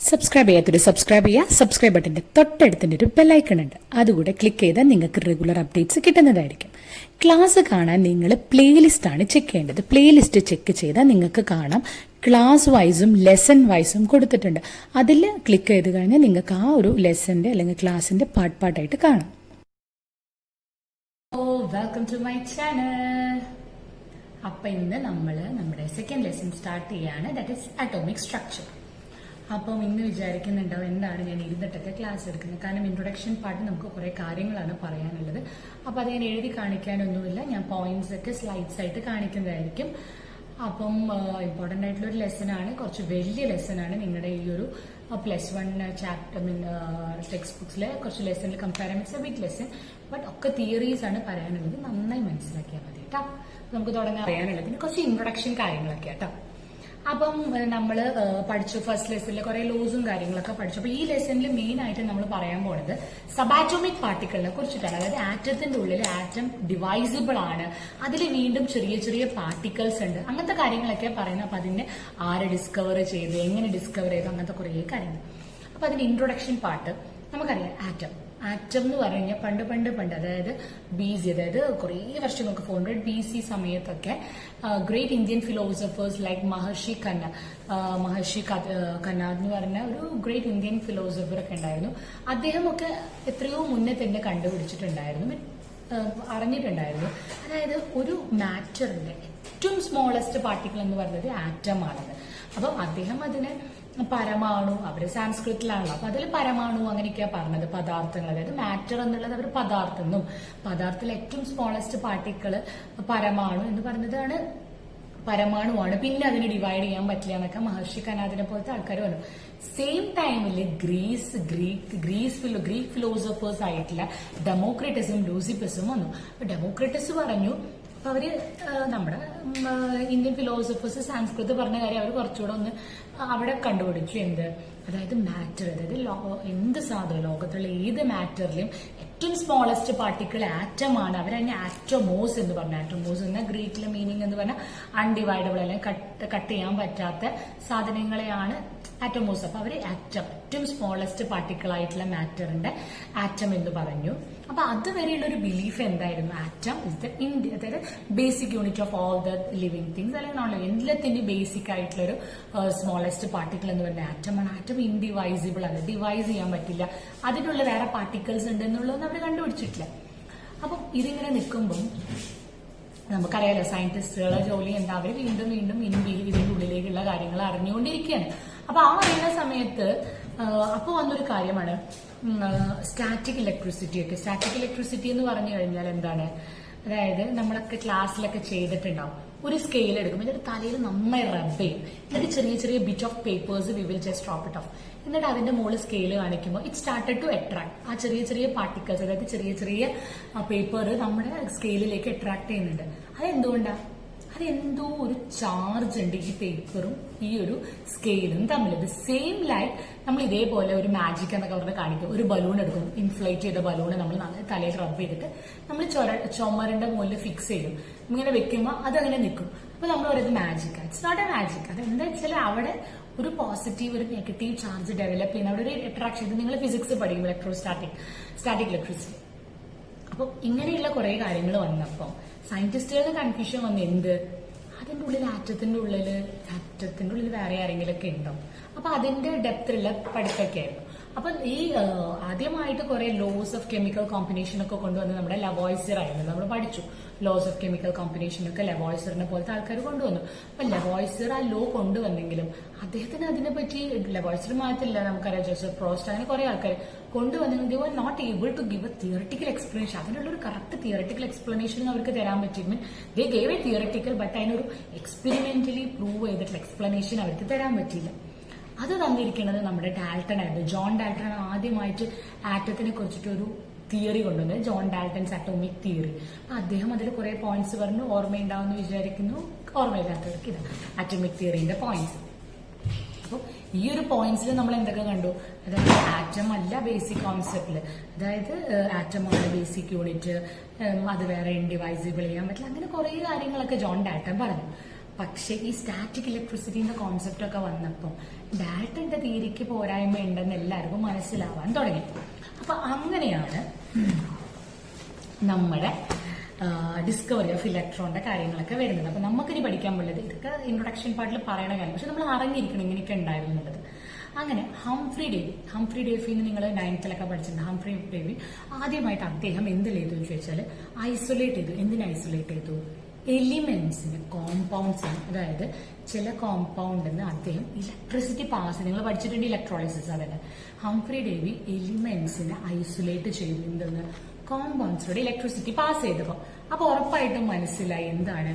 Subscribe ചെയ്യാത്തൊരു subscribe ചെയ്യുക. Subscribe ബട്ടന്റെ തൊട്ടടുത്തിന്റെ ഒരു ബെല്ലൈക്കൺ ഉണ്ട്, അതുകൂടെ ക്ലിക്ക് ചെയ്താൽ നിങ്ങൾക്ക് റെഗുലർ അപ്ഡേറ്റ്സ് കിട്ടുന്നതായിരിക്കും. ക്ലാസ് കാണാൻ നിങ്ങൾ പ്ലേലിസ്റ്റ് ആണ് ചെക്ക് ചെയ്യേണ്ടത്. പ്ലേലിസ്റ്റ് ചെക്ക് ചെയ്താൽ നിങ്ങൾക്ക് കാണാം ക്ലാസ് വൈസും ലെസൺ വൈസും കൊടുത്തിട്ടുണ്ട്. അതിൽ ക്ലിക്ക് ചെയ്ത് കഴിഞ്ഞാൽ നിങ്ങൾക്ക് ആ ഒരു ലെസന്റെ അല്ലെങ്കിൽ ക്ലാസിന്റെ പാർട്ടായിട്ട് കാണാം. Welcome to my channel. അപ്പൊ ഇന്ന് നമ്മൾ നമ്മുടെ സെക്കൻഡ് ലെസൺ സ്റ്റാർട്ട് ചെയ്യാണ്, ദാറ്റ് ഈസ് അറ്റോമിക് സ്ട്രക്ചർ. അപ്പം ഇന്ന് വിചാരിക്കുന്നുണ്ടാവും എന്താണ് ഞാൻ ഇരുന്നിട്ടൊക്കെ ക്ലാസ് എടുക്കുന്നത്, കാരണം ഇൻട്രൊഡക്ഷൻ പാർട്ട് നമുക്ക് കുറെ കാര്യങ്ങളാണ് പറയാനുള്ളത്. അപ്പൊ അത് ഞാൻ എഴുതി കാണിക്കാനൊന്നുമില്ല, ഞാൻ പോയിന്റ്സ് ഒക്കെ സ്ലൈഡ്സ് ആയിട്ട് കാണിക്കുന്നതായിരിക്കും. അപ്പം ഇമ്പോർട്ടന്റ് ആയിട്ടുള്ള ഒരു ലെസൺ ആണ്, കുറച്ച് വലിയ ലെസൺ ആണ്. നിങ്ങളുടെ ഈ ഒരു +1 ചാപ്റ്റർ ടെക്സ്റ്റ് ബുക്സിലെ കുറച്ച് ലെസണിൽ കമ്പയർ ചെയ്യുമ്പോൾ ബിഗ് ലെസൺ, ബട്ട് ഒക്കെ തിയറീസ് ആണ് പറയാനുള്ളത്. നന്നായി മനസ്സിലാക്കിയാൽ മതി കേട്ടോ. നമുക്ക് തുടങ്ങാൻ പറയാനുള്ളത് പിന്നെ കുറച്ച് ഇൻട്രൊഡക്ഷൻ കാര്യങ്ങളൊക്കെ കേട്ടോ. അപ്പം നമ്മൾ പഠിച്ചു ഫസ്റ്റ് ലെസണിൽ കുറെ ലോസും കാര്യങ്ങളൊക്കെ പഠിച്ചു. അപ്പൊ ഈ ലെസണിൽ മെയിൻ ആയിട്ട് നമ്മൾ പറയാൻ പോണത് സബാറ്റോമിക് പാർട്ടിക്കിളിനെ കുറിച്ചിട്ടാണ്. അതായത് ആറ്റത്തിന്റെ ഉള്ളിൽ ആറ്റം ഡിവൈസിബിൾ ആണ്, അതിൽ വീണ്ടും ചെറിയ ചെറിയ പാർട്ടിക്കിൾസ് ഉണ്ട്, അങ്ങനത്തെ കാര്യങ്ങളൊക്കെ പറയുന്നത്. അപ്പൊ അതിനെ ആര് ഡിസ്കവർ ചെയ്ത്, എങ്ങനെ ഡിസ്കവർ ചെയ്തു, അങ്ങനത്തെ കുറെ കാര്യങ്ങൾ. അപ്പൊ അതിന്റെ ഇൻട്രൊഡക്ഷൻ പാർട്ട് നമുക്കറിയാം. ആറ്റം എന്ന് പറഞ്ഞു കഴിഞ്ഞാൽ പണ്ട് അതായത് BC, അതായത് കുറെ വർഷങ്ങൾക്ക് 400 BC സമയത്തൊക്കെ ഗ്രേറ്റ് ഇന്ത്യൻ ഫിലോസഫേഴ്സ് ലൈക്ക് മഹർഷി കന്നാദ് എന്ന് പറഞ്ഞ ഒരു ഗ്രേറ്റ് ഇന്ത്യൻ ഫിലോസഫർ ഒക്കെ ഉണ്ടായിരുന്നു. അദ്ദേഹമൊക്കെ എത്രയോ മുന്നേ തന്നെ കണ്ടുപിടിച്ചിട്ടുണ്ടായിരുന്നു, അറിഞ്ഞിട്ടുണ്ടായിരുന്നു. അതായത് ഒരു മാറ്ററിന്റെ ഏറ്റവും സ്മോളസ്റ്റ് പാർട്ടിക്കിൾ എന്ന് പറയുന്നത് ആറ്റം ആണെന്ന്. അപ്പം അദ്ദേഹം അതിനെ പരമാണു, അവര് സാൻസ്ക്രിറ്റിലാണല്ലോ, അപ്പൊ അതിൽ പരമാണു അങ്ങനെയൊക്കെയാ പറഞ്ഞത്. പദാർത്ഥങ്ങൾ, അതായത് മാറ്റർ എന്നുള്ളത് അവർ പദാർത്ഥം എന്നും, പദാർത്ഥത്തിൽ ഏറ്റവും സ്മോളസ്റ്റ് പാർട്ടിക്കിൾ പരമാണു എന്ന് പറഞ്ഞതാണ്, പരമാണുവാണ്. പിന്നെ അതിനെ ഡിവൈഡ് ചെയ്യാൻ പറ്റില്ല എന്നൊക്കെ മഹർഷി കനാദിനെ പോലത്തെ ആൾക്കാർ പറഞ്ഞു. സെയിം ടൈമിൽ ഗ്രീക്ക് ഫിലോസഫേഴ്സ് ആയിട്ടുള്ള ഡെമോക്രിറ്റസും ലൂസിപ്പസും വന്നു. അപ്പൊ ഡെമോക്രിറ്റസ് പറഞ്ഞു, അപ്പൊ അവര് നമ്മുടെ ഇന്ത്യൻ ഫിലോസഫേഴ്സ് സാൻസ്കൃത് പറഞ്ഞ കാര്യം അവർ കുറച്ചുകൂടെ ഒന്ന് അവിടെ കണ്ടുപിടിച്ചു. എന്ത്, അതായത് മാറ്റർ, അതായത് എന്ത് സാധനം ലോകത്തുള്ള ഏത് മാറ്ററിലും ഏറ്റവും സ്മോളസ്റ്റ് പാർട്ടിക്കിൾ ആറ്റം ആണ്. അവരതിനെ ആറ്റോമോസ് എന്ന് പറഞ്ഞു. ആറ്റോമോസ് എന്ന ഗ്രീക്കിലെ മീനിങ് എന്ന് പറഞ്ഞാൽ അൺഡിവൈഡബിൾ അല്ലെങ്കിൽ കട്ട് ചെയ്യാൻ പറ്റാത്ത സാധനങ്ങളെയാണ് ആറ്റോമോസ്. അപ്പൊ അവര് ഏറ്റവും സ്മോളസ്റ്റ് പാർട്ടിക്കിൾ ആയിട്ടുള്ള മാറ്ററിന്റെ ആറ്റം എന്ന് പറഞ്ഞു. അപ്പൊ അതുവരെയുള്ള ഒരു ബിലീഫ് എന്തായിരുന്നു, ആറ്റം ഇസ് ദ അതായത് basic unit of all the living things, അല്ലെങ്കിൽ നോൺ ലിവിംഗ് എല്ലാത്തിന്റെയും ബേസിക് ആയിട്ടുള്ള ഒരു സ്മോളസ്റ്റ് പാർട്ടിക്കിൾ എന്ന് പറഞ്ഞ ആറ്റമാണ്. ആറ്റം ഇൻഡിവൈസിബിൾ ആണ്, ഡിവൈസ് ചെയ്യാൻ പറ്റില്ല, അതിനുള്ള വേറെ പാർട്ടിക്കിൾസ് ഉണ്ട് എന്നുള്ളതൊന്നും അവർ കണ്ടുപിടിച്ചിട്ടില്ല. അപ്പം ഇതിങ്ങനെ നിൽക്കുമ്പം നമുക്കറിയാലോ സയന്റിസ്റ്റുകളുടെ ജോലി എന്താ, അവർ വീണ്ടും ഇതിന്റെ ഉള്ളിലേക്കുള്ള കാര്യങ്ങൾ അറിഞ്ഞുകൊണ്ടിരിക്കുകയാണ്. അപ്പൊ ആ അറിയുന്ന സമയത്ത് അപ്പൊ വന്നൊരു കാര്യമാണ് സ്റ്റാറ്റിക് ഇലക്ട്രിസിറ്റി ഒക്കെ. സ്റ്റാറ്റിക് ഇലക്ട്രിസിറ്റി എന്ന് പറഞ്ഞു കഴിഞ്ഞാൽ എന്താണ്, അതായത് നമ്മളൊക്കെ ക്ലാസ്സിലൊക്കെ ചെയ്തിട്ടുണ്ടാവും. ഒരു സ്കെയിൽ എടുക്കും, എന്നിട്ട് തലയിൽ നന്നായി റബ്ബ് ചെയ്യും, എന്നിട്ട് ചെറിയ ചെറിയ bit of papers we will just drop it off, എന്നിട്ട് അതിന്റെ മുകളിൽ സ്കെയിൽ കാണിക്കുമ്പോൾ ഇറ്റ് സ്റ്റാർട്ടഡ് ടു അട്രാക്ട്. ആ ചെറിയ ചെറിയ പാർട്ടിക്കിൾസ്, അതായത് ചെറിയ ചെറിയ പേപ്പർ നമ്മുടെ സ്കെയിലിലേക്ക് അട്രാക്ട് ചെയ്യുന്നുണ്ട്. അതെന്തുകൊണ്ടാണ്? അതെന്തോ ഒരു ചാർജ് ഉണ്ട് ഈ പേപ്പറും ഈ ഒരു സ്കെയിലും തമ്മിൽ. ദ സെയിം ലൈക്ക് നമ്മൾ ഇതേപോലെ ഒരു മാജിക് എന്നൊക്കെ പറഞ്ഞ് കാണിക്കും. ഒരു ബലൂൺ എടുക്കും, ഇൻഫ്ലേറ്റ് ചെയ്ത ബലൂണ് നമ്മൾ തലയിൽ റബ്ബ് ചെയ്തിട്ട് നമ്മൾ ചുമരിന്റെ മുകളിൽ ഫിക്സ് ചെയ്യും. ഇങ്ങനെ വെക്കുമ്പോൾ അതങ്ങനെ നിൽക്കും. അപ്പൊ നമ്മൾ പറയുന്നത് magic. It's not a magic. അത് എന്താ വെച്ചാൽ അവിടെ ഒരു പോസിറ്റീവ് ഒരു നെഗറ്റീവ് ചാർജ് ഡെവലപ്പ് ചെയ്യുന്ന അവിടെ ഒരു അട്രാക്ഷൻ. ഇത് നിങ്ങൾ ഫിസിക്സ് പഠിക്കും, സ്റ്റാറ്റിക് ഇലക്ട്രിസിറ്റി. അപ്പൊ ഇങ്ങനെയുള്ള കുറെ കാര്യങ്ങൾ വന്നപ്പോ സയന്റിസ്റ്റുകളുടെ കൺഫ്യൂഷൻ വന്നു. എന്ത്, അതിന്റെ ഉള്ളിൽ ആറ്റത്തിന്റെ ഉള്ളിൽ വേറെ ആരെങ്കിലും ഒക്കെ ഉണ്ടാവും. അപ്പൊ അതിന്റെ ഡെപ്തിലുള്ള പഠിത്തമൊക്കെ ആയിരുന്നു. അപ്പൊ ഈ ആദ്യമായിട്ട് കുറെ ലോസ് ഓഫ് കെമിക്കൽ കോമ്പിനേഷൻ ഒക്കെ കൊണ്ടുവന്ന് നമ്മുടെ ലവോയ്സർ ആയിരുന്നു. നമ്മൾ പഠിച്ചു ലോസ് ഓഫ് കെമിക്കൽ കോമ്പിനേഷൻ ഒക്കെ ലവോയ്സറിനെ പോലത്തെ ആൾക്കാർ കൊണ്ടുവന്നു. അപ്പൊ ലവോയ്സർ ആ ലോ കൊണ്ടുവന്നെങ്കിലും അദ്ദേഹത്തിന് അതിനെപ്പറ്റി, ലവോയ്സർ മാത്രമല്ല, നമുക്കറിയാം ജോസഫ് പ്രോസ്റ്റ്, അങ്ങനെ കുറെ ആൾക്കാർ കൊണ്ടുവന്നെങ്കിലും they were not able to give a theoretical explanation. അതിനുള്ള ഒരു കറക്റ്റ് തിയറട്ടിക്കൽ എക്സ്പ്ലനേഷൻ അവർക്ക് തരാൻ പറ്റും. They gave a theoretical, but അതിനൊരു എക്സ്പെരിമെന്റലി പ്രൂവ് ചെയ്തിട്ടുള്ള എക്സ്പ്ലനേഷൻ അവർക്ക് തരാൻ പറ്റിയില്ല. അത് തന്നിരിക്കുന്നത് നമ്മുടെ ഡാൽട്ടൺ ആയിരുന്നു. ജോൺ ഡാൽട്ടൺ ആണ് ആദ്യമായിട്ട് ആറ്റത്തിനെ കുറിച്ചിട്ടൊരു തിയറി കൊണ്ടുവന്നത്, ജോൺ ഡാൽട്ടൺസ് അറ്റോമിക് തിയറി. അപ്പൊ അദ്ദേഹം അതിൽ കുറെ പോയിന്റ്സ് പറഞ്ഞു, ഓർമ്മയുണ്ടാവുമെന്ന് വിചാരിക്കുന്നു. ഓർമ്മയില്ലാത്തവർക്ക് ഇത് അറ്റോമിക് തിയറിന്റെ പോയിന്റ്സ്. അപ്പൊ ഈ ഒരു പോയിന്റ്സിൽ നമ്മൾ എന്തൊക്കെ കണ്ടു, അതായത് ആറ്റം അല്ല ബേസിക് കോൺസെപ്റ്റില്, അതായത് ആറ്റമാണ് ബേസിക് യൂണിറ്റ്, അത് വേറെ ഇൻഡിവൈസിബിൾ ചെയ്യാൻ പറ്റില്ല, അങ്ങനെ കുറെ കാര്യങ്ങളൊക്കെ ജോൺ ഡാൽട്ടൺ പറഞ്ഞു. പക്ഷെ ഈ സ്റ്റാറ്റിക് ഇലക്ട്രിസിറ്റിന്റെ കോൺസെപ്റ്റ് ഒക്കെ വന്നപ്പോൾ ഡാൽട്ടന്റെ തിയറിക്ക് പോരായ്മ ഉണ്ടെന്ന് എല്ലാവർക്കും മനസ്സിലാവാൻ തുടങ്ങി. അപ്പൊ അങ്ങനെയാണ് നമ്മുടെ ഡിസ്കവറി ഓഫ് ഇലക്ട്രോണിന്റെ കാര്യങ്ങളൊക്കെ വരുന്നത്. അപ്പൊ നമുക്കിനി പഠിക്കാൻ പറ്റുന്നത് ഇതൊക്കെ ഇൻട്രൊഡക്ഷൻ പാർട്ടിൽ പറയണ കാര്യം, പക്ഷെ നമ്മൾ അറിഞ്ഞിരിക്കണം ഇങ്ങനെയൊക്കെ ഉണ്ടായിരുന്നു എന്നുള്ളത്. അങ്ങനെ ഹംഫ്രി ഡേവിന്ന് നിങ്ങൾ 9th പഠിച്ചിട്ടുണ്ട്. ഹംഫ്രി ഡേവി ആദ്യമായിട്ട് അദ്ദേഹം എന്ത് ചെയ്തു എന്ന് ചോദിച്ചാൽ ഐസൊലേറ്റ് ചെയ്തു. എന്തിനെ ഐസൊലേറ്റ് ചെയ്തു? എലിമെന്റ്സിന്, കോമ്പൗണ്ട്സിന്, അതായത് ചില കോമ്പൗണ്ടിന് അദ്ദേഹം ഇലക്ട്രിസിറ്റി പാസ്, നിങ്ങൾ പഠിച്ചിട്ടുണ്ട് ഇലക്ട്രോളിസിസ്, അതന്നെ ഹംഫ്രി ഡേവി എലിമെന്റ്സിനെ ഐസൊലേറ്റ് ചെയ്തു. എന്തെന്ന്? കോമ്പൗണ്ട്സിലൂടെ ഇലക്ട്രിസിറ്റി പാസ് ചെയ്തപ്പോ. അപ്പൊ ഉറപ്പായിട്ടും മനസ്സിലായി എന്താണ്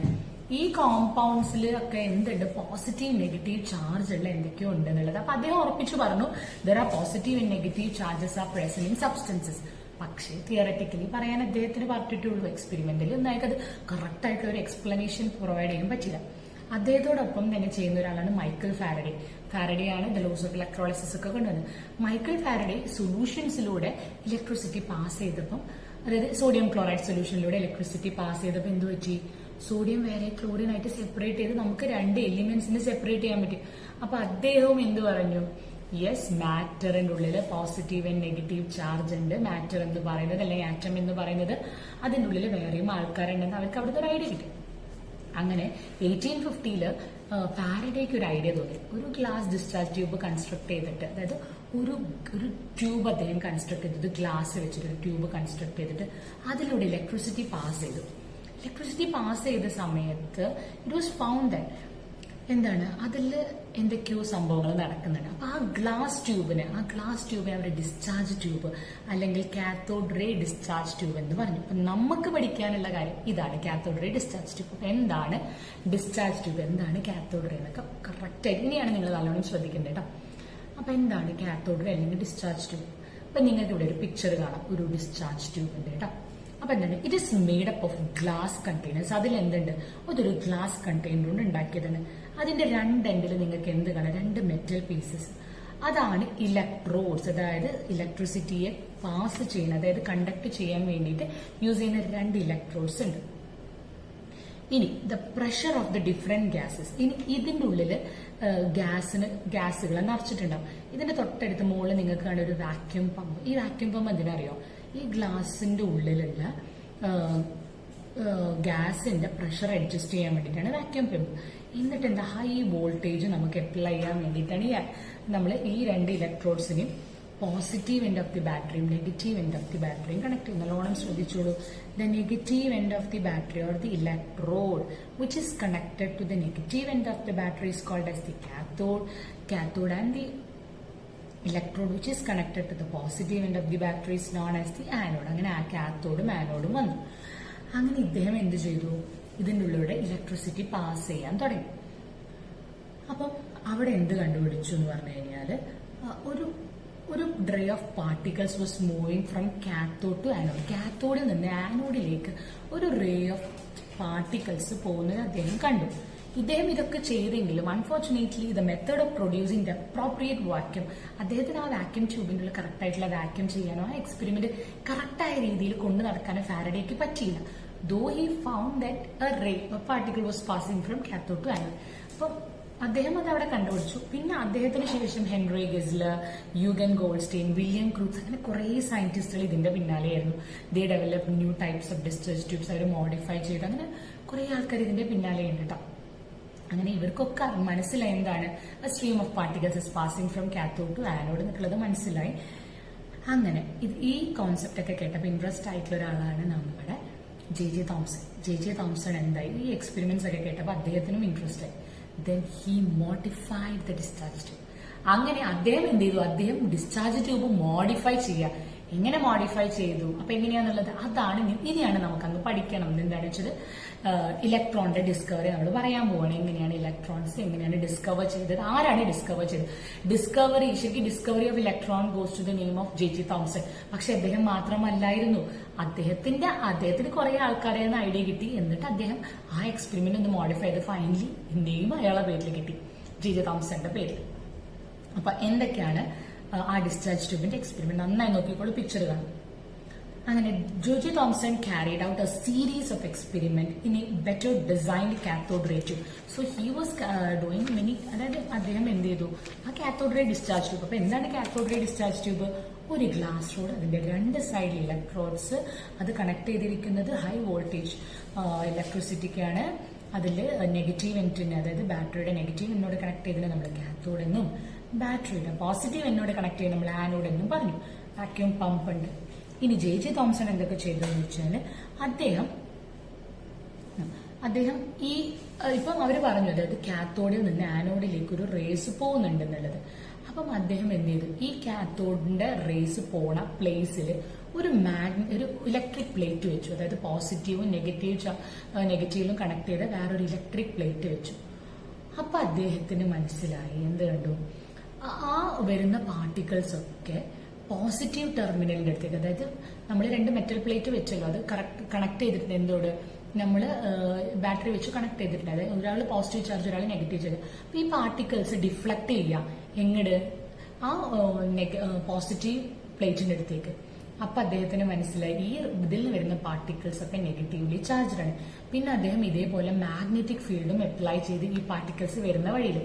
ഈ കോമ്പൗണ്ട്സിൽ ഒക്കെ എന്തുണ്ട്, പോസിറ്റീവ് നെഗറ്റീവ് ചാർജ് ഉള്ള എന്തൊക്കെയോ ഉണ്ട് എന്നുള്ളത്. അപ്പൊ അദ്ദേഹം ഉറപ്പിച്ചു പറഞ്ഞു there are positive and negative charges are present in substances. പക്ഷേ തിയററ്റിക്കലി പറയാൻ അദ്ദേഹത്തിന് പറഞ്ഞിട്ടുള്ളൂ. എക്സ്പെരിമെന്റിൽ ഒന്നും അയാൾക്ക് അത് കറക്റ്റ് ആയിട്ടുള്ള ഒരു എക്സ്പ്ലനേഷൻ പ്രൊവൈഡ് ചെയ്യാൻ പറ്റില്ല. അദ്ദേഹത്തോടൊപ്പം തന്നെ ചെയ്യുന്ന ഒരാളാണ് മൈക്കൽ ഫാരഡേ. ഫാരഡേയാണ് ദ ലോസ് ഓഫ് ഇലക്ട്രോളിസിസ് ഒക്കെ കൊണ്ടുവന്നത്. മൈക്കൽ ഫാരഡേ സൊല്യൂഷൻസിലൂടെ ഇലക്ട്രിസിറ്റി പാസ് ചെയ്തപ്പം, അതായത് സോഡിയം ക്ലോറൈഡ് സൊല്യൂഷനിലൂടെ ഇലക്ട്രിസിറ്റി പാസ് ചെയ്തപ്പോൾ എന്ത് പറ്റി? സോഡിയം വേറെ ക്ലോറിൻ ആയിട്ട് സെപ്പറേറ്റ് ചെയ്ത് നമുക്ക് രണ്ട് എലിമെന്റ്സിനെ സെപ്പറേറ്റ് ചെയ്യാൻ പറ്റും. അപ്പൊ അദ്ദേഹവും എന്ത് പറഞ്ഞു? യെസ്, മാറ്ററിന്റെ ഉള്ളില് പോസിറ്റീവ് ആൻഡ് നെഗറ്റീവ് ചാർജ് ഉണ്ട്. മാറ്റർ എന്ന് പറയുന്നത്, അല്ലെങ്കിൽ ആറ്റം എന്ന് പറയുന്നത്, അതിന്റെ ഉള്ളിൽ വേറെയും ആൾക്കാരുണ്ടെന്ന് അവർക്ക് അവിടുത്തെ ഒരു ഐഡിയ കിട്ടും. അങ്ങനെ 1850 ഫാരഡേക്ക് ഒരു ഐഡിയ തോന്നി. ഒരു ഗ്ലാസ് ഡിസ്ചാർജ് ട്യൂബ് കൺസ്ട്രക്ട് ചെയ്തിട്ട്, അതായത് ഒരു ട്യൂബ് അദ്ദേഹം കൺസ്ട്രക്ട് ചെയ്തിട്ട്, ഗ്ലാസ് വെച്ചിട്ട് ഒരു ട്യൂബ് കൺസ്ട്രക്ട് ചെയ്തിട്ട് അതിലൂടെ ഇലക്ട്രിസിറ്റി പാസ് ചെയ്തു. ഇലക്ട്രിസിറ്റി പാസ് ചെയ്ത സമയത്ത് ഇറ്റ് വാസ് ഫൗണ്ട് ദാറ്റ് എന്താണ് അതിൽ എന്തൊക്കെയോ സംഭവങ്ങൾ നടക്കുന്നുണ്ട്. അപ്പൊ ആ ഗ്ലാസ് ട്യൂബിനെ അവർ ഡിസ്ചാർജ് ട്യൂബ് അല്ലെങ്കിൽ കാത്തോഡ് റേ ഡിസ്ചാർജ് ട്യൂബ് എന്ന് പറഞ്ഞു. അപ്പൊ നമുക്ക് പഠിക്കാനുള്ള കാര്യം ഇതാണ്, കാത്തോഡ് റേ ഡിസ്ചാർജ് ട്യൂബ്. അപ്പൊ എന്താണ് ഡിസ്ചാർജ് ട്യൂബ്, എന്താണ് കാത്തോഡ് റേ എന്നൊക്കെ കറക്റ്റ് ആയിട്ട് ഇനിയാണ് നിങ്ങൾ നല്ലോണം ശ്രദ്ധിക്കേണ്ടത് കേട്ടോ. അപ്പൊ എന്താണ് കാത്തോഡ് റേ അല്ലെങ്കിൽ ഡിസ്ചാർജ് ട്യൂബ്? അപ്പൊ നിങ്ങൾക്ക് ഇവിടെ ഒരു പിക്ചർ കാണാം, ഒരു ഡിസ്ചാർജ് ട്യൂബ് ഉണ്ട് കേട്ടോ. അപ്പൊ എന്താണ്? It is made up of glass containers. അതിൽ എന്തുണ്ട്? അതൊരു ഗ്ലാസ് കണ്ടെയ്നർ കൊണ്ട് ഉണ്ടാക്കിയതാണ്. അതിന്റെ രണ്ട് എൻഡിൽ നിങ്ങൾക്ക് എന്ത് കാണാം? രണ്ട് മെറ്റൽ പീസസ്. അതാണ് ഇലക്ട്രോഡ്സ്, അതായത് ഇലക്ട്രിസിറ്റിയെ പാസ് ചെയ്യുന്ന, അതായത് കണ്ടക്ട് ചെയ്യാൻ വേണ്ടിയിട്ട് യൂസ് ചെയ്യുന്ന രണ്ട് ഇലക്ട്രോഡ്സ് ഉണ്ട്. ഇനി the pressure of the different gases. ഇനി ഇതിന്റെ ഉള്ളിൽ ഗ്യാസുകൾ നിറച്ചിട്ടുണ്ടാവും. ഇതിന്റെ തൊട്ടടുത്ത് മുകളിൽ നിങ്ങൾക്ക് കാണുന്ന ഒരു വാക്യൂം പമ്പ്. ഈ വാക്യൂം പമ്പ് എന്തിനറിയോ? ഈ ഗ്ലാസിന്റെ ഉള്ളിലുള്ള ഗ്യാസിന്റെ പ്രഷർ അഡ്ജസ്റ്റ് ചെയ്യാൻ വേണ്ടിയിട്ടാണ് വാക്യൂം പമ്പ്. എന്നിട്ട് എന്താ, ഹൈ വോൾട്ടേജ് നമുക്ക് അപ്ലൈ ചെയ്യാൻ വേണ്ടിയിട്ടാണ് നമ്മൾ ഈ രണ്ട് ഇലക്ട്രോഡ്സിനെയും പോസിറ്റീവ് എൻഡ് ഓഫ് ദി ബാറ്ററിയും നെഗറ്റീവ് എൻഡ് ഓഫ് ദി ബാറ്ററിയും കണക്ട് ചെയ്യുന്നു. നല്ലോണം ശ്രദ്ധിച്ചോളൂ. The negative end of the battery or the electrode which is connected to the negative end of the battery is called as the cathode and the electrode which is connected to the positive end of the battery is known as the anode. അങ്ങനെ ആ കാത്തോഡും ആനോഡും വന്നു. അങ്ങനെ ഇദ്ദേഹം എന്ത് ചെയ്തു? ഇതിൻ്റെ ഉള്ളിലൂടെ electricity pass ചെയ്യാൻ തുടങ്ങി. അപ്പം അവിടെ എന്ത് കണ്ടുപിടിച്ചു എന്ന് പറഞ്ഞു കഴിഞ്ഞാൽ ഒരു ray of particles was moving from cathode to anode. കാത്തോഡിൽ നിന്ന് ആനോഡിലേക്ക് ഒരു റേ ഓഫ് പാർട്ടിക്കിൾസ് പോകുന്നത് അദ്ദേഹം കണ്ടു. ഇദ്ദേഹം ഇതൊക്കെ ചെയ്തെങ്കിലും unfortunately the method of producing the appropriate vacuum, അദ്ദേഹത്തിന് ആ വാക്യൂം ട്യൂബിൻ്റെ കറക്റ്റ് ആയിട്ടുള്ള വാക്യൂം ചെയ്യാനോ ആ എക്സ്പെരിമെന്റ് കറക്റ്റായ രീതിയിൽ കൊണ്ടു നടക്കാനോ ഫാരഡേക്ക് പറ്റിയില്ല. Though he found that a ray of particle was passing from cathode to anode. അപ്പം അദ്ദേഹം അത് അവിടെ കണ്ടുപിടിച്ചു. പിന്നെ അദ്ദേഹത്തിന് ശേഷം Henry Geissler, Eugen Goldstein, William Crookes, അങ്ങനെ കുറെ സയന്റിസ്റ്റുകൾ ഇതിന്റെ പിന്നാലെയായിരുന്നു. They develop new types of discharge tubes, അവർ മോഡിഫൈ ചെയ്തു. അങ്ങനെ കുറെ ആൾക്കാർ ഇതിന്റെ പിന്നാലെയുണ്ട് കേട്ടോ. അങ്ങനെ ഇവർക്കൊക്കെ മനസ്സിലായി എന്താണ് stream of particles is passing from cathode to anode എന്നുള്ളത് മനസ്സിലായി. അങ്ങനെ ഈ കോൺസെപ്റ്റ് ഒക്കെ കേട്ടപ്പോൾ ഇൻട്രസ്റ്റ് ആയിട്ടുള്ള ഒരാളാണ് നമ്മുടെ ജെ തോംസൺ. എന്തായി ഈ എക്സ്പെരിമെന്റ്സ് ഒക്കെ കേട്ടപ്പോൾ അദ്ദേഹത്തിനും ഇൻട്രസ്റ്റ് ആയി. Then he modified the discharge tube. അങ്ങനെ അദ്ദേഹം എന്ത് ചെയ്തു? അദ്ദേഹം ഡിസ്ചാർജ് ട്യൂബ് മോഡിഫൈ ചെയ്യുക. എങ്ങനെ മോഡിഫൈ ചെയ്തു, അപ്പൊ എങ്ങനെയാന്നുള്ളത് അതാണ് ഇനിയാണ് നമുക്ക് അങ്ങ് പഠിക്കണം. എന്താണെന്ന് വെച്ചാൽ ഇലക്ട്രോണിന്റെ ഡിസ്കവറി നമ്മൾ പറയാൻ പോവാണ്. എങ്ങനെയാണ് ഇലക്ട്രോൺസ് എങ്ങനെയാണ് ഡിസ്കവർ ചെയ്തത്, ആരാണ് ഡിസ്കവർ ചെയ്തത്? ശരിക്കും discovery of electron goes to the name of J Thomson. പക്ഷെ അദ്ദേഹം മാത്രമല്ലായിരുന്നു, അദ്ദേഹത്തിന് കുറെ ആൾക്കാരെ ഐഡിയ കിട്ടി. എന്നിട്ട് അദ്ദേഹം ആ എക്സ്പെരിമെന്റ് ഒന്ന് മോഡിഫൈ ചെയ്ത് ഫൈനലി നെയിം അയാളെ പേരിൽ കിട്ടി, ജെ തോംസന്റെ പേരിൽ. അപ്പൊ എന്തൊക്കെയാണ് ആ ഡിസ്ചാർജ് ട്യൂബിന്റെ എക്സ്പെരിമെന്റ്? നന്നായി നോക്കിക്കോളൂ, പിക്ചർ കാണും. അങ്ങനെ J J Thomson carried out a series of experiment in a better designed cathode ray tube. So he was doing many, അതായത് അദ്ദേഹം എന്ത് ചെയ്തു, ആ കാത്തോഡ് റേ ഡിസ്ചാർജ് ട്യൂബ്. അപ്പൊ എന്താണ് കാത്തോഡ് റേ ഡിസ്ചാർജ് ട്യൂബ്? ഒരു ഗ്ലാസ് റോഡ്, അതിന്റെ രണ്ട് സൈഡിൽ ഇലക്ട്രോഡ്സ്, അത് കണക്ട് ചെയ്തിരിക്കുന്നത് ഹൈ വോൾട്ടേജ് ഇലക്ട്രിസിറ്റിക്കാണ്. അതിൽ നെഗറ്റീവ് എൻഡിന്, അതായത് ബാറ്ററിയുടെ നെഗറ്റീവ് എന്നോട് കണക്ട് ചെയ്തതിന് നമ്മൾ കാത്തോഡ് എന്നും, ബാറ്ററിയുടെ പോസിറ്റീവ് എന്നോട് കണക്ട് ചെയ്ത് നമ്മൾ ആനോഡ് എന്നും പറഞ്ഞു. വാക്യൂം പമ്പ് ഉണ്ട്. ഇനി ജെ തോംസൺ എന്തൊക്കെ ചെയ്തതെന്ന് വെച്ചാൽ അദ്ദേഹം ഈ ഇപ്പം അവര് പറഞ്ഞു, അതായത് കാത്തോഡിൽ നിന്ന് ആനോഡിലേക്ക് ഒരു റേസ് പോകുന്നുണ്ട് എന്നുള്ളത്. അപ്പം അദ്ദേഹം എന്ത് ചെയ്തു, ഈ കാത്തോഡിന്റെ റേസ് പോണ പ്ലേസിൽ ഒരു ഇലക്ട്രിക് പ്ലേറ്റ് വെച്ചു. അതായത് പോസിറ്റീവും നെഗറ്റീവിലും കണക്ട് ചെയ്ത വേറൊരു ഇലക്ട്രിക് പ്ലേറ്റ് വെച്ചു. അപ്പൊ അദ്ദേഹത്തിന് മനസ്സിലായി, എന്ത് കണ്ടു, ആ വരുന്ന പാർട്ടിക്കിൾസ് ഒക്കെ പോസിറ്റീവ് ടെർമിനലിന്റെ അടുത്തേക്ക്, അതായത് നമ്മൾ രണ്ട് മെറ്റൽ പ്ലേറ്റ് വെച്ചല്ലോ, അത് കണക്ട് ചെയ്തിട്ടുണ്ട് എന്തോട്, നമ്മൾ ബാറ്ററി വെച്ച് കണക്ട് ചെയ്തിട്ടുണ്ട്. അതായത് ഒരാൾ പോസിറ്റീവ് ചാർജ്, ഒരാൾ നെഗറ്റീവ് ചാർജ്. അപ്പൊ ഈ പാർട്ടിക്കിൾസ് ഡിഫ്ലക്ട് ചെയ്യാം എങ്ങട്, ആ പോസിറ്റീവ് പ്ലേറ്റിന്റെ അടുത്തേക്ക്. അപ്പൊ അദ്ദേഹത്തിന് മനസ്സിലായി ഈ ഇതിൽ വരുന്ന പാർട്ടിക്കിൾസ് ഒക്കെ നെഗറ്റീവ്ലി ചാർജ്ഡ് ആണ്. പിന്നെ അദ്ദേഹം ഇതേപോലെ മാഗ്നറ്റിക് ഫീൽഡും അപ്ലൈ ചെയ്ത് ഈ പാർട്ടിക്കിൾസ് വരുന്ന വഴിയിൽ,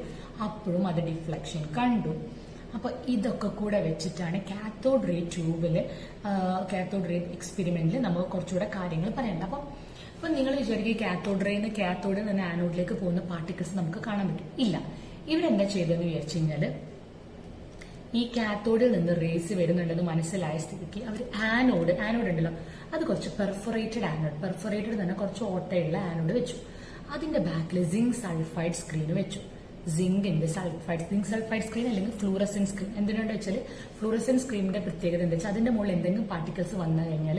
അപ്പോഴും അത് ഡിഫ്ലക്ഷൻ കണ്ടു. അപ്പൊ ഇതൊക്കെ കൂടെ വെച്ചിട്ടാണ് കാത്തോഡ് റേ ട്യൂബില്, കാത്തോഡ് റേ എക്സ്പെരിമെന്റിൽ നമുക്ക് കുറച്ചുകൂടെ കാര്യങ്ങൾ പറയേണ്ടത്. അപ്പൊ നിങ്ങൾ വിചാരിക്കും കാത്തോഡിൽ നിന്ന് ആനോഡിലേക്ക് പോകുന്ന പാർട്ടിക്കിൾസ് നമുക്ക് കാണാൻ പറ്റും? ഇല്ല. ഇവരെന്താ ചെയ്തതെന്ന് വിചാരിച്ചു കഴിഞ്ഞാല്, ഈ കാത്തോഡിൽ നിന്ന് റേസ് വരുന്നുണ്ടെന്ന് മനസ്സിലായ സ്ഥിതിക്ക് അവർ ആനോഡ് ഉണ്ടല്ലോ, അത് കുറച്ച് പെർഫറേറ്റഡ് തന്നെ കുറച്ച് ഓട്ടയുള്ള ആനോഡ് വെച്ചു. അതിന്റെ ബാക്കിൽ സിങ്ക് സൾഫൈഡ് സ്ക്രീൻ വെച്ചു. സിങ്ക് സൾഫൈഡ് സ്ക്രീൻ അല്ലെങ്കിൽ ഫ്ലൂറസെന്റ് സ്ക്രീൻ. എന്തിനാണ് വെച്ചാൽ ഫ്ലൂറസെന്റ് സ്ക്രീനിന്റെ പ്രത്യേകത എന്താ വെച്ചാൽ അതിന്റെ മുകളിൽ എന്തെങ്കിലും പാർട്ടിക്കിൾസ് വന്നു കഴിഞ്ഞാൽ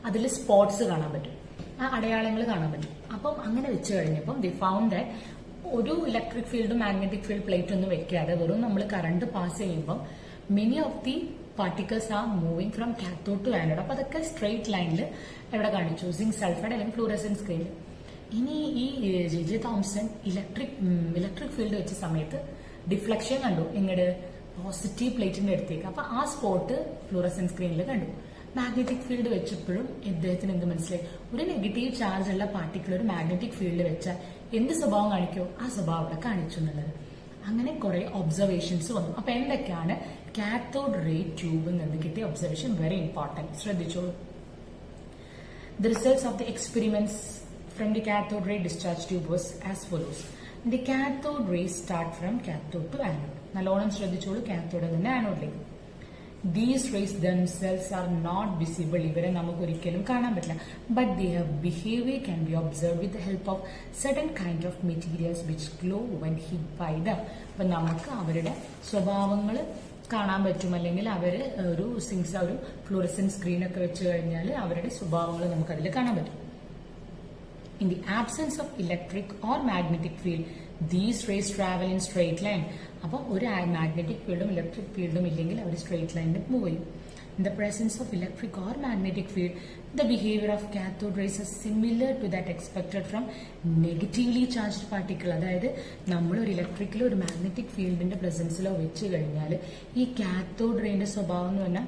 അതിൽ സ്പോട്സ് കാണാൻ പറ്റും, ആ അടയാളങ്ങൾ കാണാൻ പറ്റും. അപ്പം അങ്ങനെ വെച്ച് കഴിഞ്ഞപ്പം ദി ഫൗണ്ട് ദാറ്റ് ഒരു ഇലക്ട്രിക് ഫീൽഡും മാഗ്നറ്റിക് ഫീൽഡ് പ്ലേറ്റ് ഒന്നും വെക്കാതെ വെറും നമ്മൾ കറണ്ട് പാസ് ചെയ്യുമ്പോൾ many of the particles are moving from cathode to anode. അപ്പൊ അതൊക്കെ സ്ട്രെയിറ്റ് ലൈനിൽ എവിടെ കാണിച്ചു, സിങ്ക് സൾഫൈഡ് അല്ലെങ്കിൽ ഫ്ലൂറസെന്റ് സ്ക്രീനിൽ. ഇനി ഈ ജെ തോംസൺ ഇലക്ട്രിക് ഫീൽഡ് വെച്ച സമയത്ത് ഡിഫ്ലക്ഷൻ കണ്ടു, എങ്ങട്, പോസിറ്റീവ് പ്ലേറ്റിന്റെ അടുത്തേക്ക്. അപ്പൊ ആ സ്പോട്ട് ഫ്ലൂറസെന്റ് സ്ക്രീനിൽ കണ്ടു. മാഗ്നറ്റിക് ഫീൽഡ് വെച്ചപ്പോഴും ഇദ്ദേഹത്തിന് എന്ത് മനസ്സിലായി, ഒരു നെഗറ്റീവ് ചാർജ് ഉള്ള പാർട്ടിക്കിൾ ഒരു മാഗ്നറ്റിക് ഫീൽഡ് വെച്ചാൽ എന്ത് സ്വഭാവം കാണിക്കോ, ആ സ്വഭാവം അവിടെ കാണിച്ചു എന്നുള്ളത്. അങ്ങനെ കുറെ ഒബ്സർവേഷൻസ് വന്നു. അപ്പൊ എന്തൊക്കെയാണ് കാത്തോഡ് റേ ട്യൂബിൽ നിന്ന് കിട്ടിയ ഒബ്സർവേഷൻ? വെരി ഇമ്പോർട്ടന്റ്, ശ്രദ്ധിച്ചോളൂ. The results of the experiments from the cathode ray discharge tube was as follows. The cathode rays start from cathode to anode. നല്ലോണം ശ്രദ്ധിച്ചോളൂ, കാത്തോഡിൽ നിന്ന് ആനോഡിലേക്ക്. These rays themselves are not visible. ഇവരെ നമുക്ക് ഒരിക്കലും കാണാൻ പറ്റില്ല. But their behavior can be observed with the help of certain kind of materials which glow when hit by them. അപ്പൊ നമുക്ക് അവരുടെ സ്വഭാവങ്ങൾ കാണാൻ പറ്റും, അല്ലെങ്കിൽ അവര് ഒരു ഫ്ലൂറസെന്റ് സ്ക്രീൻ ഒക്കെ വെച്ച് കഴിഞ്ഞാൽ അവരുടെ സ്വഭാവങ്ങൾ നമുക്ക് അതിൽ കാണാൻ പറ്റും. In the absence of electric or magnetic field, these rays travel in straight line. അപ്പോൾ ഒരു മാഗ്നറ്റിക് ഫീൽഡും ഇലക്ട്രിക് ഫീൽഡും ഇല്ലെങ്കിൽ അവർ സ്ട്രെയിറ്റ് ലൈനിൽ മൂവ് ചെയ്യും. In the presence of electric or magnetic field, the behavior of cathode rays is similar to that expected from negatively charged particle. അതായത് നമ്മൾ ഒരു ഇലക്ട്രിക്കലോ ഒരു മാഗ്നറ്റിക് ഫീൽഡിന്റെ പ്രസൻസിലോ വെച്ച് കഴിഞ്ഞാൽ ഈ കാത്തോഡ് റേന്റെ സ്വഭാവം എന്ന് പറഞ്ഞാൽ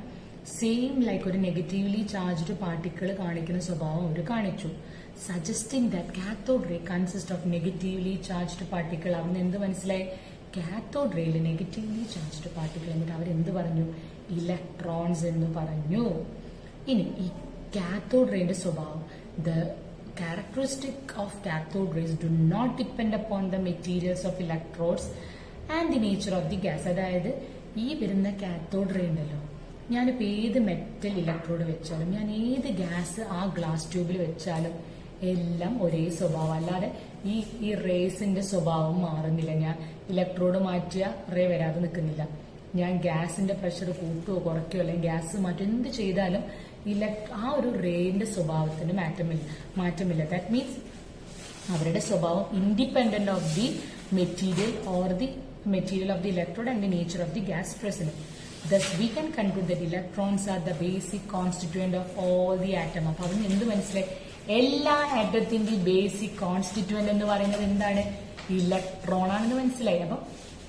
സെയിം ലൈക്ക് ഒരു നെഗറ്റീവ്ലി ചാർജ്ഡ് പാർട്ടിക്കിൾ കാണിക്കുന്ന സ്വഭാവം അവർ കാണിച്ചു. Suggesting that cathode ray consist of negatively charged particle. അവന് എന്ത് മനസ്സിലായി, കാത്തോഡ് റേയിൽ നെഗറ്റീവ്ലി ചാർജ്ഡ് പാർട്ടിക്കിൾ. എന്നിട്ട് അവരെന്ത് പറഞ്ഞു, ഇലക്ട്രോൺസ് എന്ന് പറഞ്ഞു. ഇനി ഈ കാത്തോഡ് റേന്റെ സ്വഭാവം, the characteristic of cathode rays do not depend upon the materials of electrodes and the nature of the gas. അതായത് ഈ വരുന്ന കാത്തോഡ് റേ ഉണ്ടല്ലോ, ഞാനിപ്പോൾ ഏത് മെറ്റൽ ഇലക്ട്രോഡ് വെച്ചാലും ഞാൻ ഏത് ഗ്യാസ് ആ ഗ്ലാസ് ട്യൂബിൽ വെച്ചാലും എല്ലാം ഒരേ സ്വഭാവം, അല്ലാതെ ഈ റേസിന്റെ സ്വഭാവം മാറുന്നില്ല. ഞാൻ ഇലക്ട്രോഡ് മാറ്റിയ റേ വരാതെ നിൽക്കുന്നില്ല. ഞാൻ ഗ്യാസിന്റെ പ്രഷർ കൂട്ടുകയോ കുറയ്ക്കുകയോ അല്ലെങ്കിൽ ഗ്യാസ് മാറ്റുക എന്ത് ചെയ്താലും ആ ഒരു റേന്റെ സ്വഭാവത്തിന് മാറ്റമില്ല. ദാറ്റ് മീൻസ് അവരുടെ സ്വഭാവം independent of the material or the material of the electrode and the nature of the gas present. Thus we can conclude that electrons are the basic constituent of all the atom. അപ്പൊ അതിന് എന്ത് മനസ്സിലായി, എല്ലാ ആറ്റത്തിന്റെ basic constituent എന്ന് പറയുന്നത് എന്താണ്, electron ആണെന്ന് മനസ്സിലായി. അപ്പം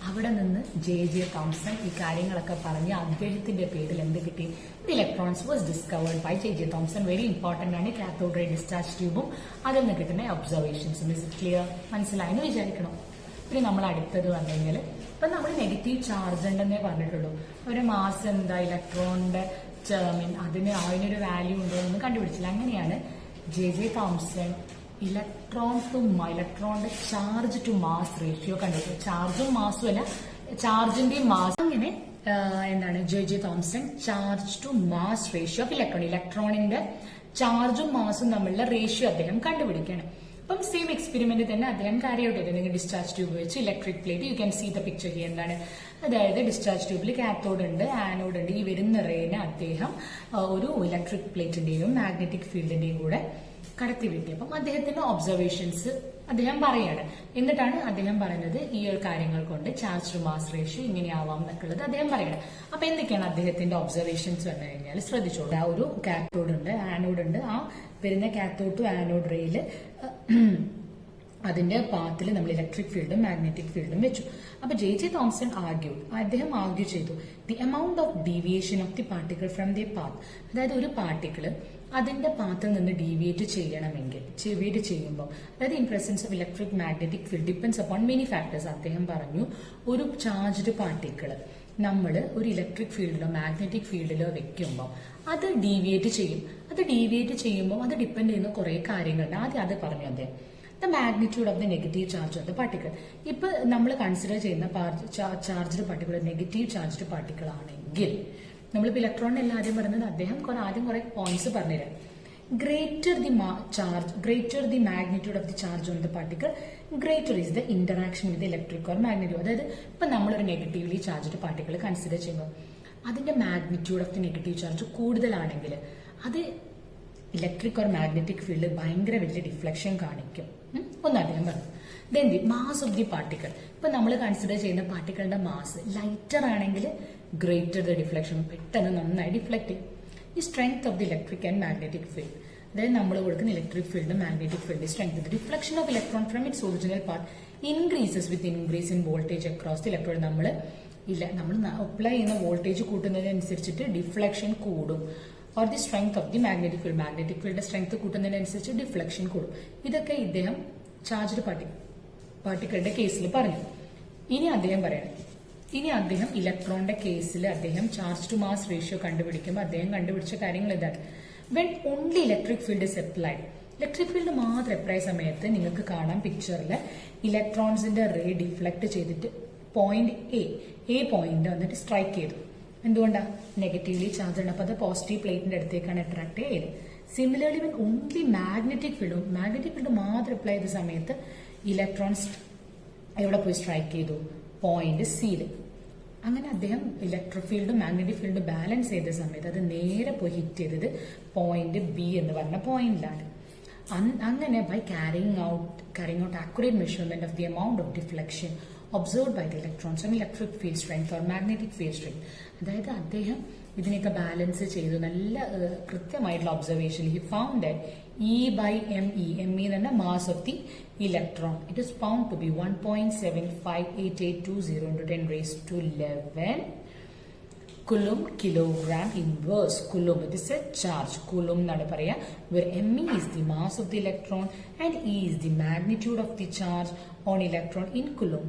അവിടെ നിന്ന് ജെ തോംസൺ ഈ കാര്യങ്ങളൊക്കെ പറഞ്ഞ് അദ്ദേഹത്തിന്റെ പേരിൽ എന്ത് കിട്ടി? Electrons was discovered by J Thomson. Very important ആണ് കാത്തോഡ് റേ ഡിസ്ചാർജ് ട്യൂബും അതിൽ നിന്ന് കിട്ടുന്ന ഒബ്സർവേഷൻസും. Is it clear? മനസ്സിലായെന്ന് വിചാരിക്കണം. പിന്നെ നമ്മൾ അടുത്തത് വന്നു കഴിഞ്ഞാൽ ഇപ്പൊ നമ്മൾ നെഗറ്റീവ് ചാർജ് ഉണ്ടെന്നേ പറഞ്ഞിട്ടുള്ളൂ. ഒരു മാസ് എന്താ, ഇലക്ട്രോണിന്റെ അതിനൊരു വാല്യൂ ഉണ്ടോ എന്ന് കണ്ടുപിടിച്ചില്ല. അങ്ങനെയാണ് ജെ തോംസൺ ഇലക്ട്രോണിന്റെ ചാർജ് ടു മാസ് റേഷ്യോ കണ്ടുപിടിച്ചു. ചാർജും മാസും അല്ല, ചാർജിന്റെയും മാസ്. അങ്ങനെ എന്താണ് J Thomson charge to mass ratio of ഇലക്ട്രോണിന്റെ ചാർജും മാസും തമ്മിലുള്ള റേഷ്യോ അദ്ദേഹം കണ്ടുപിടിക്കണം. അപ്പം സെയിം എക്സ്പെരിമെന്റ് തന്നെ അദ്ദേഹം ക്യാരി ഔട്ട് ചെയ്തത്. നിങ്ങൾ ഡിസ്ചാർജ് ട്യൂബ് വെച്ച് electric plate, you can see the picture here. എന്താണ്, അതായത് ഡിസ്ചാർജ് ട്യൂബിൽ കാത്തോഡ് ഉണ്ട്, ആനോഡ് ഉണ്ട്. ഈ വരുന്ന റേനെ അദ്ദേഹം ഒരു ഇലക്ട്രിക് പ്ലേറ്റിന്റെയും മാഗ്നറ്റിക് ഫീൽഡിന്റെയും കൂടെ കടത്തിവിട്ടി. അപ്പം അദ്ദേഹത്തിന്റെ ഒബ്സർവേഷൻസ് അദ്ദേഹം പറയാണ്. എന്നിട്ടാണ് അദ്ദേഹം പറയുന്നത് ഈ ഒരു കാര്യങ്ങൾ കൊണ്ട് ചാർജ് ടു മാസ് റേഷ്യോ ഇങ്ങനെയാവാം എന്നൊക്കെയുള്ളത് അദ്ദേഹം പറയണം. അപ്പൊ എന്തൊക്കെയാണ് അദ്ദേഹത്തിന്റെ ഒബ്സർവേഷൻസ് വന്നു കഴിഞ്ഞാൽ ശ്രദ്ധിച്ചോളൂ. ആ ഒരു കാത്തോഡ് ഉണ്ട്, ആനോഡ് ഉണ്ട്. ആ വരുന്ന കാത്തോഡ് ടു ആനോഡ് റേയില് അതിന്റെ പാത്തിൽ നമ്മൾ ഇലക്ട്രിക് ഫീൽഡും മാഗ്നറ്റിക് ഫീൽഡും വെച്ചു. അപ്പൊ ജെ തോംസൺ അദ്ദേഹം ആർഗ്യൂ ചെയ്തു the amount of deviation of the particle from the path. അതായത് ഒരു പാർട്ടിക്കിൾ അതിന്റെ പാത്തിൽ നിന്ന് ഡീവിയേറ്റ് ചെയ്യുമ്പോൾ, അതായത് in presence of electric magnetic field depends upon many factors. അദ്ദേഹം പറഞ്ഞു ഒരു ചാർജ്ഡ് പാർട്ടിക്കിൾ നമ്മൾ ഒരു ഇലക്ട്രിക് ഫീൽഡിലോ മാഗ്നറ്റിക് ഫീൽഡിലോ വെക്കുമ്പോൾ അത് ഡീവിയേറ്റ് ചെയ്യും. അത് ഡീവിയേറ്റ് ചെയ്യുമ്പോൾ അത് ഡിപ്പെൻഡ് ചെയ്യുന്ന കുറെ കാര്യങ്ങളുണ്ട്. ആദ്യം അത് പറഞ്ഞു അദ്ദേഹം. The magnitude of the negative charge of the particle. ഇപ്പൊ നമ്മൾ കൺസിഡർ ചെയ്യുന്ന charged particle negative charged particle ആണെങ്കിൽ, നമ്മളിപ്പോ ഇലക്ട്രോണിനെല്ലാം ആദ്യം പറയുന്നത് അദ്ദേഹം ആദ്യം കുറെ പോയിന്റ്സ് പറഞ്ഞുതരാം. Greater the magnitude of the charge on the particle, greater is the interaction with electric or magnetic. അതായത് ഇപ്പൊ നമ്മളൊരു നെഗറ്റീവ്ലി ചാർജ്ഡ് പാർട്ടിക്കിൾ കൺസിഡർ ചെയ്യുമ്പോൾ അതിന്റെ magnitude of the negative charge കൂടുതലാണെങ്കിൽ അത് ഇലക്ട്രിക് ഓർ മാഗ്നറ്റിക് ഫീൽഡ് ഭയങ്കര വലിയ ഡിഫ്ലക്ഷൻ കാണിക്കും. ഒന്ന് അദ്ദേഹം പറഞ്ഞു. Then the mass of the particle. ഇപ്പൊ നമ്മൾ കൺസിഡർ ചെയ്യുന്ന പാർട്ടിക്കിളിന്റെ മാസ് ലൈറ്റർ ആണെങ്കിൽ ഗ്രേറ്റർ ദ ഡിഫ്ലക്ഷൻ, പെട്ടെന്ന് നന്നായി ഡിഫ്ലക്ട് ചെയ്യും. ഈ strength of the electric and magnetic field, അതായത് നമ്മൾ കൊടുക്കുന്ന electric field magnetic field strength. The reflection of electron from its original part increases with increase in voltage across the electron. നമ്മൾ apply ചെയ്യുന്ന voltage കൂട്ടുന്നതിനനുസരിച്ചിട്ട് deflection കൂടും. Or the strength of the magnetic ഫീൽഡിന്റെ strength കൂട്ടുന്നതിനനുസരിച്ച് deflection കൂടും. ഇതൊക്കെ ഇദ്ദേഹം charged പാർട്ടിക്കിളുടെ കേസിൽ പറഞ്ഞു. ഇനി അദ്ദേഹം ഇലക്ട്രോണിന്റെ കേസിൽ അദ്ദേഹം ചാർജ് ടു മാസ് റേഷ്യോ കണ്ടുപിടിക്കുമ്പോൾ അദ്ദേഹം കണ്ടുപിടിച്ച കാര്യങ്ങൾ ഇതാണ്. When only electric field is applied, electric field മാത്രം അപ്ലൈ സമയത്ത് നിങ്ങൾക്ക് കാണാം പിക്ചറിൽ ഇലക്ട്രോൺസിന്റെ റേ ഡിഫ്ലക്ട് ചെയ്തിട്ട് പോയിന്റ് എ പോയിന്റ് വന്നിട്ട് സ്ട്രൈക്ക് ചെയ്തു. എന്തുകൊണ്ടാ? നെഗറ്റീവ്ലി ചാർജ് ആണ്. അപ്പൊ അത് പോസിറ്റീവ് പ്ലേറ്റിന്റെ അടുത്തേക്കാണ് അട്രാക്ട് ചെയ്ത്. Similarly when only magnetic field മാത്രം അപ്ലൈ ചെയ്ത സമയത്ത് ഇലക്ട്രോൺസ് എവിടെ പോയി സ്ട്രൈക്ക് ചെയ്തു? പോയിന്റ് സിയിൽ. അങ്ങനെ അദ്ദേഹം ഇലക്ട്രിക് ഫീൽഡും മാഗ്നറ്റിക് ഫീൽഡും ബാലൻസ് ചെയ്ത സമയത്ത് അത് നേരെ പോയി ഹിറ്റ് ചെയ്തത് പോയിന്റ് ബി എന്ന് പറഞ്ഞ പോയിന്റിലാണ്. അങ്ങനെ by carrying out accurate measurement of the amount of deflection observed by the electrons on electric field strength or magnetic field strength. അതായത് അദ്ദേഹം ഇതിനെയൊക്കെ ബാലൻസ് ചെയ്തു, നല്ല കൃത്യമായിട്ടുള്ള observation. He found that E/me എന്ന് പറഞ്ഞ mass of the electron, it is found to be 1.758820 into 10 raised to 11 Coulomb kilogram inverse. Coulomb, it is a charge. Coulomb എന്നാണ് പറയാ. Where me is the mass of the electron and E is the magnitude of the charge on electron in Coulomb.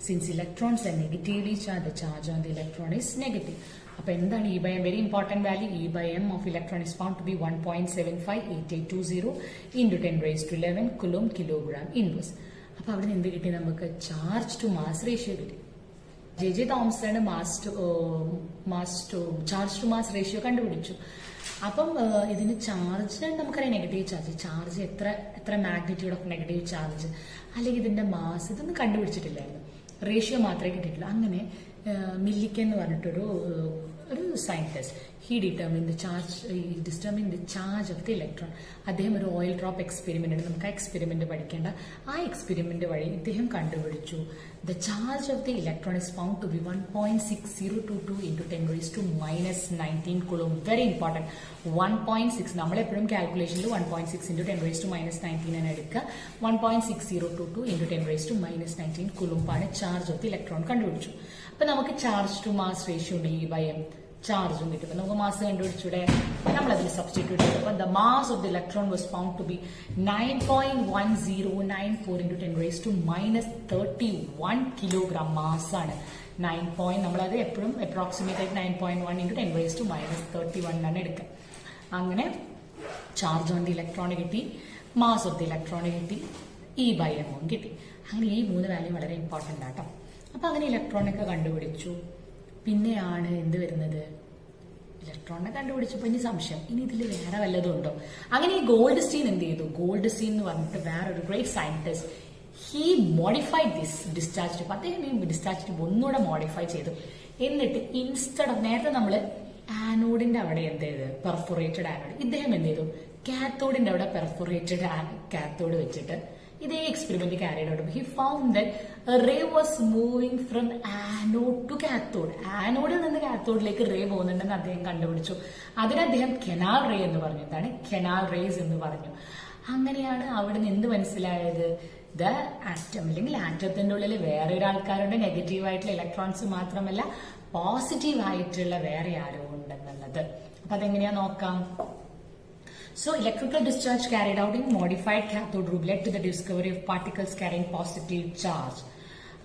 Since electrons are negatively charged, the charge on the electron is negative. അപ്പൊ എന്താണ് E/m? Very important value. E/m of electron is found to be 1.758820 into 10 raised to 11 Coulomb kilogram inverse. അപ്പൊ അവിടെ നിന്ന് എന്ത് കിട്ടി? നമുക്ക് charge to mass ratio കിട്ടി. J Thomson charge to mass ratio കണ്ടുപിടിച്ചു. അപ്പം ഇതിന് ചാർജ് നമുക്കറിയാം, നെഗറ്റീവ് ചാർജ് എത്ര മാഗ്നിറ്റ്യൂഡ് ഓഫ് നെഗറ്റീവ് ചാർജ്, അല്ലെങ്കിൽ ഇതിന്റെ മാസ്, ഇതൊന്നും കണ്ടുപിടിച്ചിട്ടില്ലായിരുന്നു. റേഷ്യോ മാത്രമേ കിട്ടിയിട്ടുള്ളൂ. അങ്ങനെ മില്ലിക്കൻ എന്ന് പറഞ്ഞിട്ടൊരു ഒരു scientist. He determine the charge of the electron. അദ്ദേഹം ഒരു ഓയിൽ ഡ്രോപ്പ് എക്സ്പെരിമെന്റ് ഉണ്ട്, നമുക്ക് ആ എക്സ്പെരിമെന്റ് പഠിക്കേണ്ട. ആ എക്സ്പെരിമെന്റ് വഴി ഇദ്ദേഹം കണ്ടുപിടിച്ചു the charge of the electron is found to be 1.6022 into 10⁻⁻19 coulomb. Very important. 1.6 നമ്മളെപ്പോഴും കാൽക്കുലേഷനിൽ 1.6 into 10⁻⁻19 ആണ് എടുക്കുക. 1.6022 into 10⁻⁻19 coulomb ആണ് ചാർജ് ഓഫ് ദി ഇലക്ട്രോൺ കണ്ടുപിടിച്ചു. അപ്പൊ നമുക്ക് ചാർജ് ടു മാസ് റേഷ്യോ ഉണ്ട്, E/m ചാർജും കിട്ടും. അപ്പൊ നമുക്ക് മാസ് കണ്ടുപിടിച്ചൂടെ, നമ്മൾ അതിൽ സബ്സ്റ്റിറ്റ്യൂട്ട് ചെയ്തപ്പോൾ the mass of the electron was found to be 9.1094 into 10⁻31 kilogram മാസാണ്. നമ്മളത് എപ്പോഴും അപ്രോക്സിമേറ്റ് ആയിട്ട് 9.1 into 10⁻31 ആണ് എടുക്കുക. അങ്ങനെ ചാർജ് ഓൺ ദി ഇലക്ട്രോൺ കിട്ടി, മാസ് ഓഫ് ദി ഇലക്ട്രോൺ കിട്ടി, E/m കിട്ടി. അങ്ങനെ ഈ 3 വാല്യൂ വളരെ ഇമ്പോർട്ടന്റ് ആട്ടോ. അപ്പൊ അങ്ങനെ ഇലക്ട്രോണൊക്കെ കണ്ടുപിടിച്ചു. പിന്നെയാണ് എന്ത് വരുന്നത്, ഇലക്ട്രോണിനെ കണ്ടുപിടിച്ചപ്പോ ഇനി സംശയം, ഇനി ഇതിൽ വേറെ വല്ലതും ഉണ്ടോ. അങ്ങനെ ഈ ഗോൾഡ് സ്റ്റീൻ എന്ത് ചെയ്തു, ഗോൾഡ് സ്റ്റീൻ എന്ന് പറഞ്ഞിട്ട് വേറൊരു great scientist, he modified this discharge tube. അദ്ദേഹം ഈ ഡിസ്ചാർജ് ട്യൂബ് ഒന്നുകൂടെ മോഡിഫൈ ചെയ്തു. എന്നിട്ട് ഇൻസ്റ്റഡ് ഓഫ് നേരത്തെ നമ്മള് ആനോഡിന്റെ അവിടെ എന്ത് ചെയ്ത് പെർഫോറേറ്റഡ് ആനോഡ്, ഇദ്ദേഹം എന്ത് ചെയ്തു കാത്തോഡിന്റെ അവിടെ പെർഫോറേറ്റഡ് കാത്തോഡ് വെച്ചിട്ട് ഇതേ experiment carried out. He found that a ray was moving from anode to cathode. ആനോഡിൽ നിന്ന് കാത്തോഡിലേക്ക് റേ പോകുന്നുണ്ടെന്ന് അദ്ദേഹം കണ്ടുപിടിച്ചു. അതിന് അദ്ദേഹം കെനാൽ റേ എന്ന് പറഞ്ഞു. എന്താണ് കെനാൽ റേസ് എന്ന് പറഞ്ഞു. അങ്ങനെയാണ് അവിടെ നിന്ന് എന്ത് മനസ്സിലായത്, ദ ആറ്റം അല്ലെങ്കിൽ ആറ്റത്തിന്റെ ഉള്ളിൽ വേറെ ഒരാൾക്കാരുടെ നെഗറ്റീവ് ആയിട്ടുള്ള ഇലക്ട്രോൺസ് മാത്രമല്ല പോസിറ്റീവ് ആയിട്ടുള്ള വേറെ ആരോ ഉണ്ടെന്നുള്ളത്. അപ്പൊ അതെങ്ങനെയാ നോക്കാം. So, electrical discharge carried out in modified cathode group led to the discovery of particles carrying positive charge.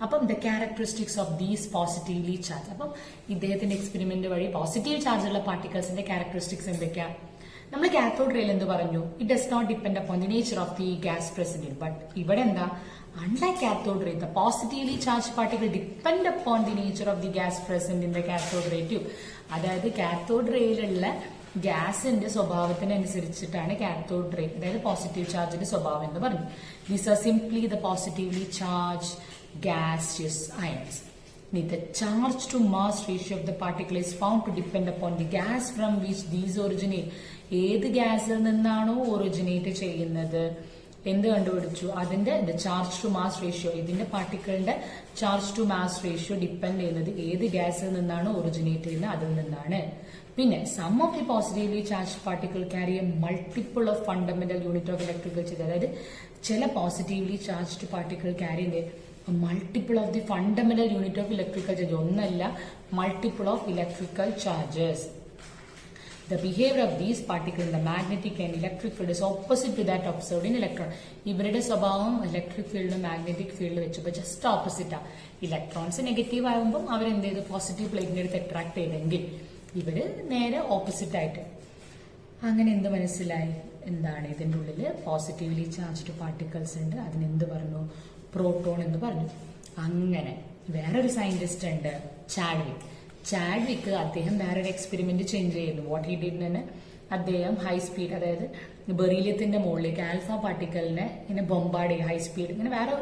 അപ്പം the characteristics of these positively charge. അപ്പം ഇദ്ദേഹത്തിന്റെ എക്സ്പെരിമെന്റ് വഴി പോസിറ്റീവ് ചാർജ് ഉള്ള പാർട്ടിക്കിൾസിന്റെ ക്യാരക്ടറിസ്റ്റിക്സ് എന്തൊക്കെയാ, നമ്മൾ കാത്തോഡ് റേയിൽ എന്ത് പറഞ്ഞു, it does not depend upon the nature of the gas present. But ഇവിടെ എന്താ, unlike cathode ray, the positively charged particle depend upon the nature of the gas present in the cathode ray tube. അതായത് cathode റേയിലുള്ള ഗ്യാസിന്റെ സ്വഭാവത്തിനനുസരിച്ചിട്ടാണ് cathode ray, അതായത് positive ചാർജിന്റെ സ്വഭാവം എന്ന് പറഞ്ഞു. These are simply the positively charge gaseous ions. The charge to mass ratio of the particle is found to depend upon the gas from which these originate. ഏത് ഗ്യാസിൽ നിന്നാണോ originate ചെയ്യുന്നത്, എന്ത് കണ്ടുപിടിച്ചു, അതിന്റെ ചാർജ് ടു മാസ് റേഷ്യോ, ഇതിന്റെ പാർട്ടിക്കിളിന്റെ charge to mass ratio depend ചെയ്യുന്നത് ഏത് ഗ്യാസിൽ നിന്നാണോ ഒറിജിനേറ്റ് ചെയ്യുന്നത് അതിൽ നിന്നാണ്. പിന്നെ some of the positively charge particle carry a multiple of fundamental unit of electrical charge. അതായത് ചില positively charged particle carry multiple of the fundamental unit of electrical charge. ഒന്നല്ല, multiple of electrical charges. The behavior of these particles in the magnetic and electric field is opposite to that observed in electron. ഇവരുടെ സ്വഭാവം electric ഫീൽഡും magnetic field വെച്ചപ്പോൾ just ഓപ്പോസിറ്റാ. Electrons negative ആകുമ്പോൾ അവരെന്ത് ചെയ്തു, positive പ്ലേറ്റിന്റെ അടുത്ത് അട്രാക്ട് ചെയ്തെങ്കിൽ ഇവര് നേരെ ഓപ്പോസിറ്റ് ആയിട്ട്. അങ്ങനെ എന്ത് മനസ്സിലായി, എന്താണ് ഇതിന്റെ ഉള്ളില് പോസിറ്റീവ്ലി ചാർജ്ഡ് പാർട്ടിക്കിൾസ് ഉണ്ട്, അതിനെന്ത് പറഞ്ഞു, പ്രോട്ടോൺ എന്ന് പറഞ്ഞു. അങ്ങനെ വേറൊരു സയന്റിസ്റ്റ് ഉണ്ട്, ചാഡ്വിക്ക്. അദ്ദേഹം വേറൊരു എക്സ്പെരിമെന്റ് ചേഞ്ച് ചെയ്യുന്നു. വാട്ട് ഹി ഡിഡ് തന്നെ, അദ്ദേഹം ഹൈ സ്പീഡ്, അതായത് ബെറീലിയത്തിന്റെ മുകളിലേക്ക് ആൽഫ പാർട്ടിക്കലിനെ ഇങ്ങനെ ബൊമ്പാർഡ് ചെയ്യും ഹൈ സ്പീഡ്. ഇങ്ങനെ വേറെ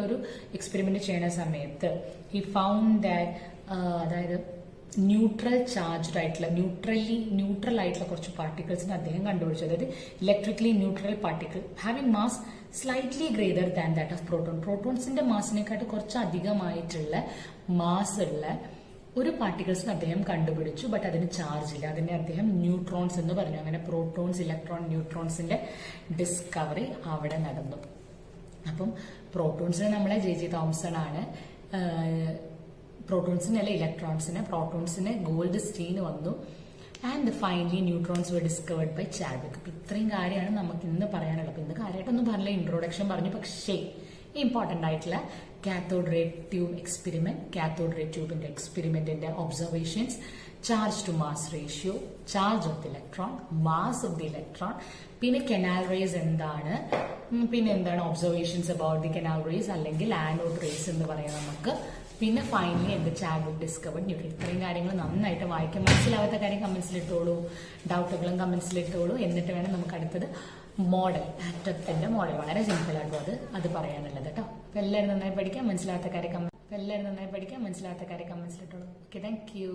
ഒരു എക്സ്പെരിമെന്റ് ചെയ്യുന്ന സമയത്ത് ഹി ഫൗണ്ട് ദാറ്റ്, അതായത് ന്യൂട്രൽ ചാർജ്ഡ് ആയിട്ടുള്ള ന്യൂട്രൽ ആയിട്ടുള്ള കുറച്ച് പാർട്ടിക്കിൾസിന് അദ്ദേഹം കണ്ടുപിടിച്ചു. അതായത് electrically neutral particle having mass slightly greater than that of proton. പ്രോട്ടോൺസിന്റെ മാസിനെക്കാട്ട് കുറച്ച് അധികമായിട്ടുള്ള മാസ് ഉള്ള ഒരു പാർട്ടിക്കിൾസിന് അദ്ദേഹം കണ്ടുപിടിച്ചു. ബട്ട് അതിന് ചാർജ് ഇല്ല, അതിനെ അദ്ദേഹം ന്യൂട്രോൺസ് എന്ന് പറഞ്ഞു. അങ്ങനെ പ്രോട്ടോൺസ്, ഇലക്ട്രോൺ, ന്യൂട്രോൺസിന്റെ ഡിസ്കവറി അവിടെ നടന്നു. അപ്പം പ്രോട്ടോൺസിനെ നമ്മളെ ജെ തോംസൺ ആണ്, പ്രോട്ടോൺസിനല്ല ഇലക്ട്രോൺസിനെ. പ്രോട്ടോൺസിന് ഗോൾഡ് സ്റ്റീൻ വന്നു. And finally neutrons were discovered by Chadwick. അപ്പൊ ഇത്രയും കാര്യമാണ് നമുക്ക് ഇന്ന് പറയാനുള്ളത്. അപ്പൊ ഇന്ന് കാര്യമായിട്ടൊന്നും പറഞ്ഞില്ല, ഇൻട്രൊഡക്ഷൻ പറഞ്ഞു. പക്ഷേ ഇമ്പോർട്ടന്റ് ആയിട്ടുള്ള cathode ray tube experiment, cathode ray ട്യൂബിന്റെ എക്സ്പെരിമെന്റിന്റെ observations, charge to mass ratio, charge of the electron, mass of the electron, പിന്നെ കെനാൽ റേസ് എന്താണ്, പിന്നെ എന്താണ് observations about the canal rays അല്ലെങ്കിൽ ആനോഡ് റേസ് എന്ന് പറയാം നമുക്ക്. പിന്നെ ഫൈനലി എന്ത്, ചാഡ്വിക് ഡിസ്കവർഡ് ന്യൂട്രൺ. ഇത്രയും കാര്യങ്ങൾ നന്നായിട്ട് വായിക്കാൻ, മനസ്സിലാവാത്ത കാര്യം കമന്റ്സിലിട്ടോളൂ, ഡൗട്ടുകളും കമന്റ്സിലിട്ടോളൂ. എന്നിട്ട് വേണം നമുക്ക് അടുത്തത് മോഡൽ, ആറ്റത്തിന്റെ മോഡൽ. വളരെ സിമ്പിൾ ആയിട്ടും അത് പറയാനുള്ളത് കേട്ടോ. അപ്പൊ എല്ലാവരും നന്നായി പഠിക്കാം, മനസ്സിലാത്ത കാര്യം കമന്റ്സിലിട്ടോളൂ. Okay, thank you.